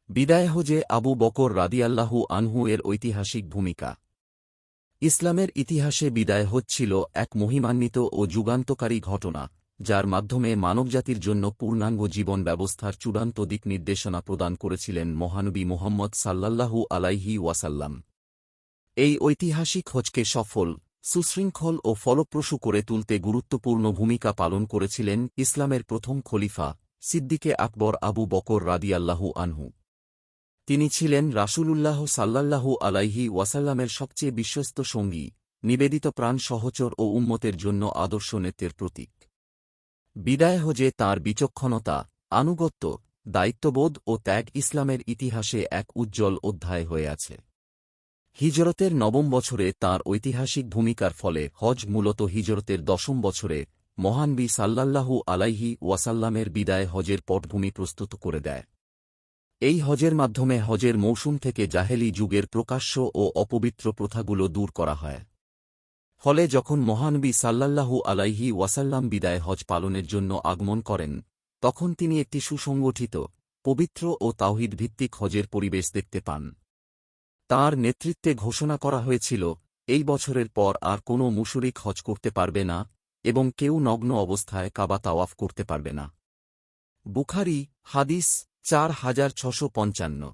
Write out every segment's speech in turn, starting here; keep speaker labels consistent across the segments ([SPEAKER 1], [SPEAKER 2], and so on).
[SPEAKER 1] বিদায় হজে আবু বকর রাদিয়াল্লাহু আনহু এর ঐতিহাসিক ভূমিকা। ইসলামের ইতিহাসে বিদায় হজ ছিল এক মহিমান্বিত ও যুগান্তকারী ঘটনা, যার মাধ্যমে মানবজাতির জন্য পূর্ণাঙ্গ জীবন ব্যবস্থার চূড়ান্ত দিক নির্দেশনা প্রদান করেছিলেন মহানবী মুহাম্মদ সাল্লাল্লাহু আলাইহি ওয়াসাল্লাম। এই ঐতিহাসিক হজকে সফল, সুশৃঙ্খল ও ফলপ্রসূ করে তুলতে গুরুত্বপূর্ণ ভূমিকা পালন করেছিলেন ইসলামের প্রথম খলিফা সিদ্দিকে আকবর আবু বকর রাদিয়াল্লাহু আনহু। তিনি ছিলেন রাসূলুল্লাহ সাল্লাল্লাহু আলাইহি ওয়াসাল্লামের সবচেয়ে বিশ্বস্ত সঙ্গী, নিবেদিত প্রাণ সহচর ও উম্মতের জন্য আদর্শ নেতৃত্বের প্রতীক। বিদায় হজে তাঁর বিচক্ষণতা, আনুগত্য, দায়িত্ববোধ ও ত্যাগ ইসলামের ইতিহাসে এক উজ্জ্বল অধ্যায় হয়ে আছে। হিজরতের নবম বছরে তাঁর ঐতিহাসিক ভূমিকার ফলে হজ মূলত হিজরতের দশম বছরে মহানবী সাল্লাল্লাহু আলাইহি ওয়াসাল্লামের বিদায় হজের পটভূমি প্রস্তুত করে দেয়। এই হজের মাধ্যমে হজের মৌসুম থেকে জাহেলি যুগের প্রকাশ্য ও অপবিত্র প্রথাগুলো দূর করা হয়। ফলে যখন মহানবী সাল্লাল্লাহু আলাইহি ওয়াসাল্লাম বিদায় হজ পালনের জন্য আগমন করেন, তখন তিনি একটি সুসংগঠিত, পবিত্র ও তাওহীদ ভিত্তিক হজের পরিবেশ দেখতে পান। তাঁর নেতৃত্বে ঘোষণা করা হয়েছিল, এই বছরের পর আর কোনো মুশরিক হজ করতে পারবে না এবং কেউ নগ্ন অবস্থায় কাবা তাওয়াফ করতে পারবে না। বুখারী, হাদিস 4655।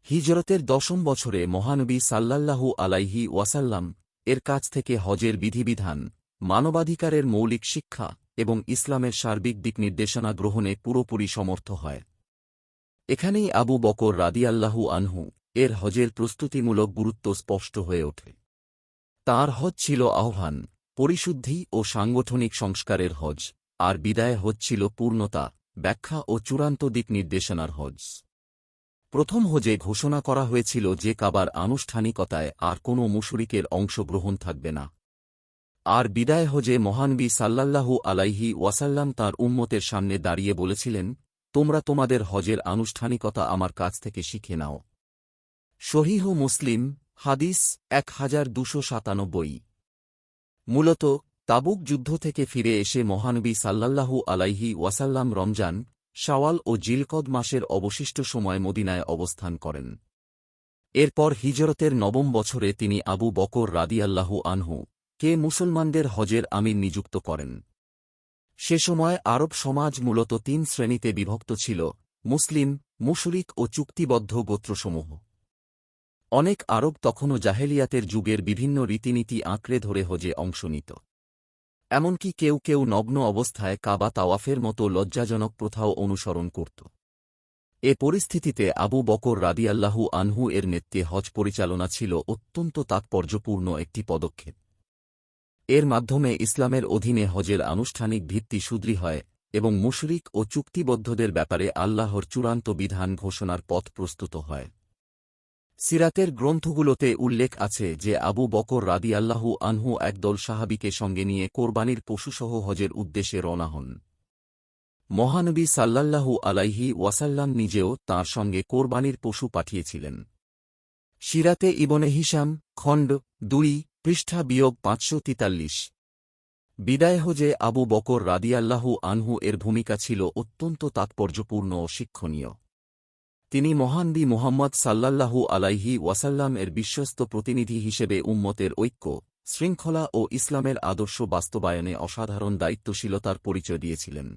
[SPEAKER 1] হিজরতের দশম বছরে মহানবী সাল্লাল্লাহু আলাইহি ওয়াসাল্লাম এর কাছ থেকে হজের বিধিবিধান, মানবাধিকারের মৌলিক শিক্ষা এবং ইসলামের সার্বিক দিক নির্দেশনা গ্রহণে পুরোপুরি সমর্থ হয়। এখানেই আবু বকর রাদিয়াল্লাহু আনহু এর হজের প্রস্তুতিমূলক গুরুত্ব স্পষ্ট হয়ে ওঠে। তাঁর হজ ছিল আহ্বান, পরিশুদ্ধি ও সাংগঠনিক সংস্কারের হজ, আর বিদায় হজ ছিল পূর্ণতা, ব্যাখ্যা ও চূড়ান্ত দিক নির্দেশনার হজ। প্রথম হজে ঘোষণা করা হয়েছিল যে কাবার আনুষ্ঠানিকতায় আর কোনো মুশরিকের অংশগ্রহণ থাকবে না। আর বিদায় হজে মহানবী সাল্লাল্লাহু আলাইহি ওয়াসাল্লাম তাঁর উম্মতের সামনে দাঁড়িয়ে বলেছিলেন, তোমরা তোমাদের হজের আনুষ্ঠানিকতা আমার কাছ থেকে শিখে নাও। সহিহ মুসলিম, হাদিস 1297। মূলত তাবুক যুদ্ধ থেকে ফিরে এসে মহানবী সাল্লাল্লাহু আলাইহি ওয়াসাল্লাম রমজান, শাওয়াল ও জিলকদ মাসের অবশিষ্ট সময় মদিনায় অবস্থান করেন। এরপর হিজরতের নবম বছরে তিনি আবু বকর রাদিয়াল্লাহু আনহু কে মুসলমানদের হজের আমির নিযুক্ত করেন। সে সময় আরব সমাজ মূলত তিন শ্রেণীতে বিভক্ত ছিল: মুসলিম, মুশরিক ও চুক্তিবদ্ধ গোত্রসমূহ। অনেক আরব তখনও জাহেলিয়াতের যুগের বিভিন্ন রীতিনীতি আঁকড়ে ধরে হজে অংশ নিত। এমনকি কেউ কেউ নগ্ন অবস্থায় কাবা তাওয়াফের মতো লজ্জাজনক প্রথাও অনুসরণ করত। এ পরিস্থিতিতে আবু বকর রাদিয়াল্লাহু আনহু এর নেতৃত্বে হজ পরিচালনা ছিল অত্যন্ত তাৎপর্যপূর্ণ একটি পদক্ষেপ। এর মাধ্যমে ইসলামের অধীনে হজের আনুষ্ঠানিক ভিত্তি সুদৃঢ় হয় এবং মুশরিক ও চুক্তিবদ্ধদের ব্যাপারে আল্লাহর চূড়ান্ত বিধান ঘোষণার পথ প্রস্তুত হয়। সিরাতের গ্রন্থগুলোতে উল্লেখ আছে যে আবু বকর রাদিয়াল্লাহু আনহু একদল সাহাবীকে সঙ্গে নিয়ে কোরবানির পশুসহ হজের উদ্দেশ্যে রওনা হন। মহানবী সাল্লাল্লাহু আলাইহি ওয়াসাল্লাম নিজেও তাঁর সঙ্গে কোরবানির পশু পাঠিয়েছিলেন। সিরাতে ইবনে হিশাম, খণ্ড 2, পৃষ্ঠা -543। বিদায় হজে আবু বকর রাদিয়াল্লাহু আনহু এর ভূমিকা ছিল অত্যন্ত তাৎপর্যপূর্ণ ও শিক্ষণীয়। তিনি মহানবী মুহাম্মদ সাল্লাল্লাহু আলাইহি ওয়াসাল্লাম এর বিশ্বস্ত প্রতিনিধি হিসেবে উম্মতের ঐক্য, শৃঙ্খলা ও ইসলামের আদর্শ বাস্তবায়নে অসাধারণ দায়িত্বশীলতার পরিচয় দিয়েছিলেন।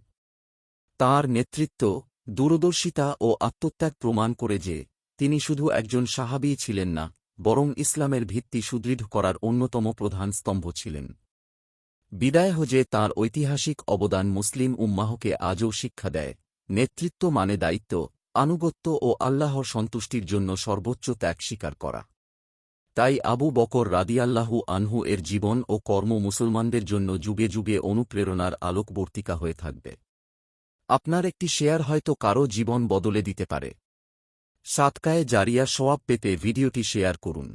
[SPEAKER 1] তাঁর নেতৃত্ব, দূরদর্শিতা ও আত্মত্যাগ প্রমাণ করে যে তিনি শুধু একজন সাহাবী ছিলেন না, বরং ইসলামের ভিত্তি সুদৃঢ় করার অন্যতম প্রধান স্তম্ভ ছিলেন। বিদায় হজে তাঁর ঐতিহাসিক অবদান মুসলিম উম্মাহকে আজও শিক্ষা দেয়, নেতৃত্ব মানে দায়িত্ব, আনুগত্য ও আল্লাহর সন্তুষ্টির জন্য সর্বোচ্চ ত্যাগ স্বীকার করা। তাই আবু বকর রাদিয়াল্লাহু আনহু এর জীবন ও কর্ম মুসলমানদের জন্য যুগে যুগে অনুপ্রেরণার আলোকবর্তিকা হয়ে থাকবে। আপনার একটি শেয়ার হয়তো কারও জীবন বদলে দিতে পারে। সাদকায়ে জারিয়া সওয়াব পেতে ভিডিওটি শেয়ার করুন।